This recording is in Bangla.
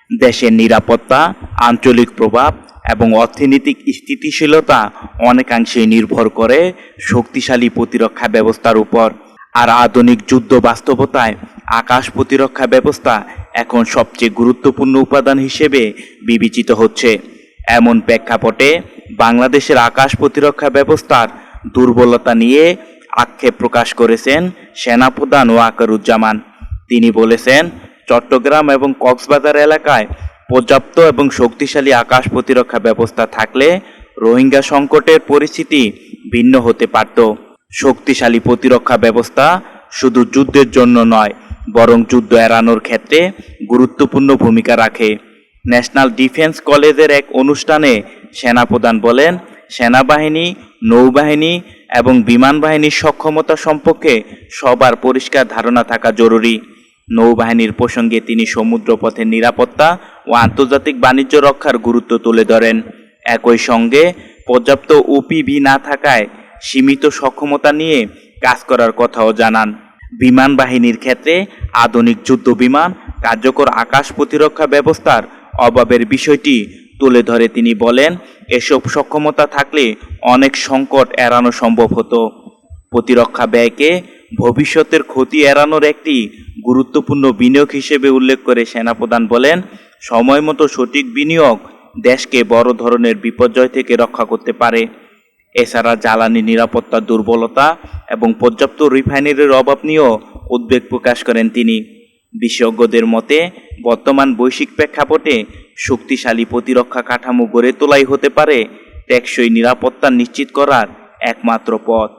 দেশের নিরাপত্তা, আঞ্চলিক প্রভাব এবং অর্থনৈতিক স্থিতিশীলতা অনেকাংশেই নির্ভর করে শক্তিশালী প্রতিরক্ষা ব্যবস্থার উপর। আর আধুনিক যুদ্ধ বাস্তবতায় আকাশ প্রতিরক্ষা ব্যবস্থা এখন সবচেয়ে গুরুত্বপূর্ণ উপাদান হিসেবে বিবেচিত হচ্ছে। এমন প্রেক্ষাপটে বাংলাদেশের আকাশ প্রতিরক্ষা ব্যবস্থার দুর্বলতা নিয়ে আক্ষেপ প্রকাশ করেছেন সেনাপ্রধান ওয়াকারুজ্জামান। তিনি বলেছেন, চট্টগ্রাম এবং কক্সবাজার এলাকায় পর্যাপ্ত এবং শক্তিশালী আকাশ প্রতিরক্ষা ব্যবস্থা থাকলে রোহিঙ্গা সংকটের পরিস্থিতি ভিন্ন হতে পারত। শক্তিশালী প্রতিরক্ষা ব্যবস্থা শুধু যুদ্ধের জন্য নয়, বরং যুদ্ধ এড়ানোর ক্ষেত্রে গুরুত্বপূর্ণ ভূমিকা রাখে। ন্যাশনাল ডিফেন্স কলেজের এক অনুষ্ঠানে সেনাপ্রধান বলেন, সেনাবাহিনী, নৌবাহিনী এবং বিমান বাহিনীর সক্ষমতা সম্পর্কে সবার পরিষ্কার ধারণা থাকা জরুরি। নৌবাহিনীর প্রসঙ্গে তিনি সমুদ্রপথের নিরাপত্তা ও আন্তর্জাতিক বাণিজ্য রক্ষার গুরুত্ব তুলে ধরেন। একই সঙ্গে পর্যাপ্ত ওপিভি না থাকায় সীমিত সক্ষমতা নিয়ে কাজ করার কথাও জানান। বিমান বাহিনীর ক্ষেত্রে আধুনিক যুদ্ধ বিমান, কার্যকর আকাশ প্রতিরক্ষা ব্যবস্থার অভাবের বিষয়টি তুলে ধরে তিনি বলেন, এসব সক্ষমতা থাকলে অনেক সংকট এড়ানো সম্ভব হতো। প্রতিরক্ষা ব্যয়কে ভবিষ্যতের ক্ষতি এড়ানোর একটি গুরুত্বপূর্ণ বিনিয়োগ হিসেবে উল্লেখ করে সেনাপ্রধান বলেন, সময়মতো সঠিক বিনিয়োগ দেশকে বড় ধরনের বিপর্যয় থেকে রক্ষা করতে পারে। এছাড়া জ্বালানি নিরাপত্তার দুর্বলতা এবং পর্যাপ্ত রিফাইনারির অভাব নিয়েও উদ্বেগ প্রকাশ করেন তিনি। বিশেষজ্ঞদের মতে, বর্তমান বৈশ্বিক প্রেক্ষাপটে শক্তিশালী প্রতিরক্ষা কাঠামো গড়ে তোলাই হতে পারে টেকসই নিরাপত্তা নিশ্চিত করার একমাত্র পথ।